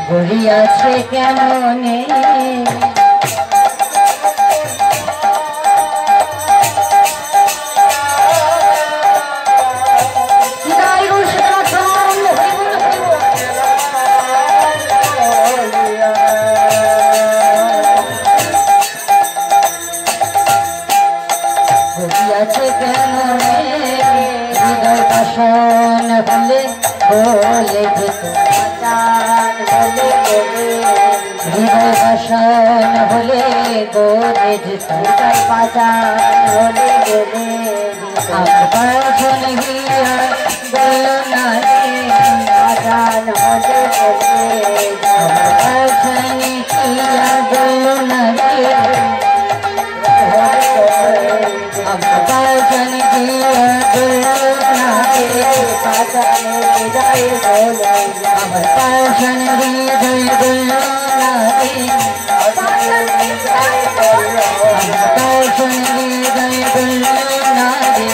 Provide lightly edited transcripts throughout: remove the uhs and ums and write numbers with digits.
গড়িয়াছে কেমনে বলে হৃদয় বাসন হলে গোলে যেতাই পাচান হলে গেলে বাসন হিয়া বল না রে পাচান হলে গেলে বাসন হিয়া বল না রে বাসন হিয়া বল না রে পাচান হৃদয় বল আমার পাশন হৃদয় বল না রে পাশন হৃদয় বল না রে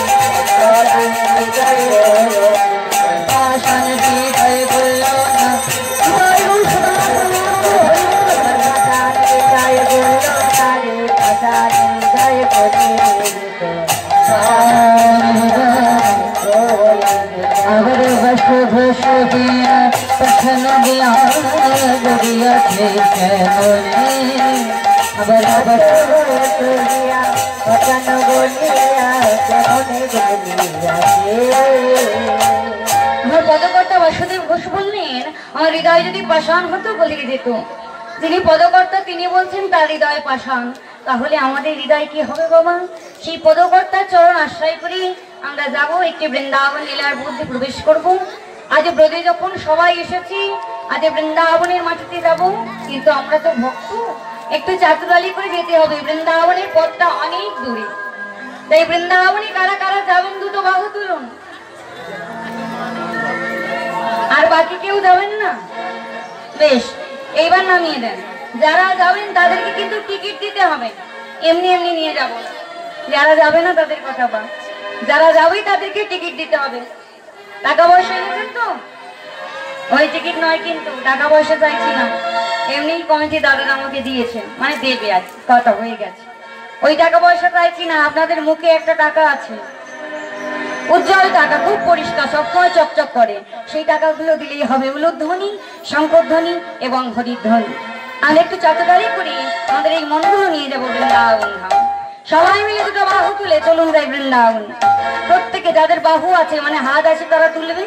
পাশন হৃদয় বল না अगर बस बस दिया पछन गया गुड़िया थे कैमोने अगर बस बस दिया पछन गुड़िया कैमोने गुड़िया আমার পদকর্তা বাসুদেব ঘোষ বললেন আমার হৃদয় যদি পাষাণ হতো গলিয়ে যেত। যিনি পদকর্তা তিনি বলছেন তার হৃদয় পাষাণ, তাহলে আমাদের হৃদয় কি হবে বাবা? সেই পদকর্তার চরণ আশ্রয় করি আমরা যাব, একটি বৃন্দাবন লীলার মধ্যে প্রবেশ করব। আজ ব্রজে যখন সবাই এসেছি, আজ বৃন্দাবনের মাটিতে যাব, কিন্তু আমরা তো ভক্ত, একটু চাতুরালি করে যেতে হবে। বৃন্দাবনের পথটা অনেক দূরে, তাই বৃন্দাবনে কারা কারা যাবেন দুটো বাহু তুলুন। আর বাকি কেউ যাবেন না? বেশ, এইবার নামিয়ে দেন। যারা যাবেন তাদেরকে কিন্তু টিকিট দিতে হবে, এমনি এমনি নিয়ে যাব না। যারা যাবে না তাদের কথা বা, যারা যাবে তাদেরকে টিকিট দিতে হবে। টাকা পয়সা এনেছেন তো? ওই টিকিট নয়, কিন্তু টাকা পয়সা চাইছি না, এমনি কমিটি দাদারা আমাকে দিয়েছেন, মানে দেবে, আজ কথা হয়ে গেছে। ওই টাকা পয়সা চাইছি না, আপনাদের মুখে একটা টাকা আছে, উজ্জ্বল টাকা, খুব পরিষ্কার, সবসময় চকচক করে, সেই টাকাগুলো দিলেই হবে। উলুধ্বনি, শঙ্করধ্বনি এবং হরিধ্বনি। আমি একটু চাতুরালি করি, আমাদের এই মনগুলো নিয়ে যাবো বৃন্দাবন ধাম। সবাই মিলে দুটো বাহু তুলে চলুন যাই বৃন্দাবন। প্রত্যেকে যাদের বাহু আছে মানে হাত আছে তারা তুলবে।